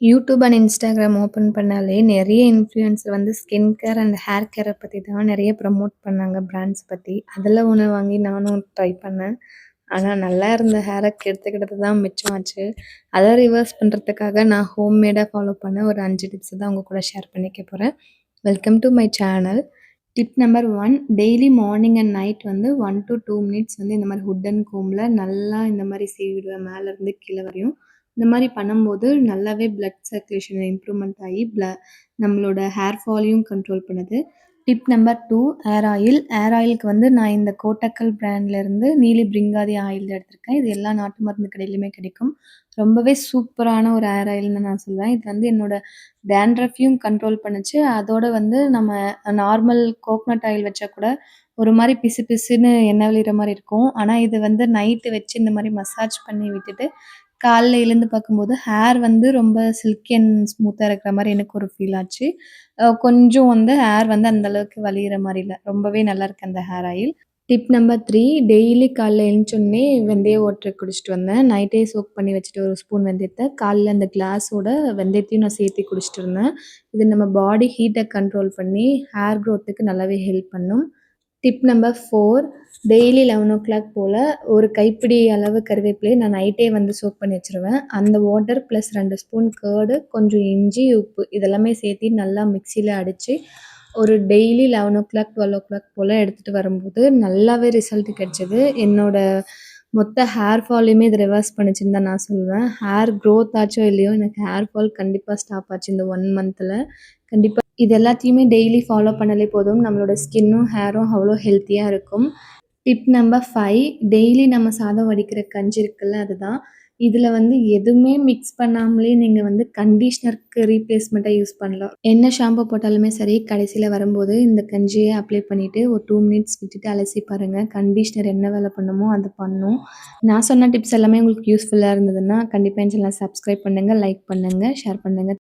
YouTube and Instagram open பண்ணாலே நெறைய influencer வந்து ஸ்கின் கேர் அண்ட் ஹேர் கேர பத்தி தான் நெறைய ப்ரமோட் பண்ணாங்க பிராண்ட்ஸ் பத்தி. அதில ஒண்ணு வாங்கி நானும் ட்ரை பண்ணேன். ஆனா நல்லா இருந்த ஹேர கெடுத்துக்கிட்டது தான் மிச்சம் ஆச்சு. அத ரிவர்ஸ் பண்றதுக்காக நான் ஹோம்மேடா ஃபாலோ பண்ண ஒரு 5 டிப்ஸ் தான் உங்க கூட ஷேர் பண்ணிக்க போறேன். Welcome to my channel. Tip number 1 daily morning and night வந்து 1 டூ 2 மினிட்ஸ் வந்து இந்த மாரி ஹுட் அண்ட் கோம்ப்ல நல்லா இந்த மாரி சீவிடுவேன் மேலருந்து கீழ வரையும். இந்த மாரி பண்ணும்போது நல்லாவே பிளட் சர்க்குலேஷன் இம்ப்ரூவ்மெண்ட் ஆகி நம்மளோட ஹேர் ஃபாலையும் கண்ட்ரோல் பண்ணுது. Tip number 2 hair oil. Hair ஆயிலுக்கு வந்து நான் இந்த கோட்டக்கல் பிராண்ட்லேருந்து நீலி பிரிங்காதி ஆயில் எடுத்திருக்கேன். இது எல்லா நாட்டு மருந்து கடையிலுமே கிடைக்கும். ரொம்பவே சூப்பரான ஒரு ஹேர் ஆயில்னு நான் சொல்வேன். இது வந்து என்னோட டேண்ட்ரஃப்பையும் கண்ட்ரோல் பண்ணுச்சு. அதோட வந்து நம்ம நார்மல் கோக்னட் ஆயில் வச்சா கூட ஒரு மாரி பிசு பிசுன்னு எண்ணெய் வழியிற மாரி இருக்கும். ஆனா இது வந்து நைட்டு வச்சு இந்த மாரி மசாஜ் பண்ணி விட்டுட்டு, காலைல எழுந்து பார்க்கும்போது ஹேர் வந்து ரொம்ப சில்கி அண்ட் ஸ்மூத்தா இருக்கிற மாரி எனக்கு ஒரு ஃபீல் ஆச்சு. கொஞ்சம் வந்து ஹேர் வந்து அந்த அளவுக்கு வலியிற மாரி இல்ல. ரொம்பவே நல்லாயிருக்கு அந்த hair oil. Tip number 3 daily காலைல எழுந்திச்சோனே வெந்தய வாட்டர் குடிச்சிட்டு வந்தேன். நைட்டே சோக் பண்ணி வச்சுட்டு ஒரு ஸ்பூன் வெந்தயத்த காலைல அந்த கிளாஸோட வெந்தயத்தையும் நான் சேர்த்து குடிச்சிட்டு இருந்தேன். இது நம்ம பாடி ஹீட்ட கண்ட்ரோல் பண்ணி ஹேர் குரோத்துக்கு நல்லாவே ஹெல்ப் பண்ணும். டிப் நம்பர் 4 டெய்லி 11:00 போல ஒரு கைப்பிடி அளவு கருவேப்பிலைய நான் நைட்டே வந்து சோக் பண்ணி வச்சுருவேன். அந்த வாட்டர் ப்ளஸ் 2 ஸ்பூன் கர்டு, கொஞ்சம் இஞ்சி, உப்பு இதெல்லாமே சேர்த்து நல்லா மிக்ஸியில அடிச்சு, ஒரு டெய்லி 11:00, 12:00 போல எடுத்துட்டு வரும்போது நல்லாவே ரிசல்ட் கிடைச்சது. என்னோட மொத்த ஹேர் ஃபாலையுமே இது ரிவர்ஸ் பண்ணுச்சுன்னு தான் நான் சொல்லுவேன். ஹேர் குரோத் ஆச்சோ இல்லையோ, எனக்கு ஹேர் ஃபால் கண்டிப்பா ஸ்டாப் ஆச்சு இந்த 1 மந்த்ல. கண்டிப்பா இது எல்லாத்தையுமே டெய்லி ஃபாலோ பண்ணாலே போதும். நம்மளோட ஸ்கின்னும், ஹேரும் அவ்வளோ ஹெல்த்தியா இருக்கும். டிப் நம்பர் 5 டெய்லி நம்ம சாதம் வடிக்கிற கஞ்சி இருக்குல்ல அதுதான். இதில வந்து எதுவுமே மிக்ஸ் பண்ணாமலே நீங்க வந்து கண்டிஷனருக்கு ரீப்ளேஸ்மெண்ட்டா யூஸ் பண்ணலாம். என்ன ஷாம்பு போட்டாலுமே சரி, கடைசில வரும்போது இந்த கஞ்சிய அப்ளை பண்ணிட்டு ஒரு 2 மினிட்ஸ் விட்டுட்டு அலசி பாருங்க. கண்டிஷனர் என்ன வேல பண்ணுமோ அது பண்ணும். நான் சொன்ன டிப்ஸ் எல்லாமே உங்களுக்கு யூஸ்ஃபுல்லா இருந்ததுன்னா, கண்டிப்பா என் சேனல சப்ஸ்கிரைப் பண்ணுங்க, லைக் பண்ணுங்க, ஷேர் பண்ணுங்க.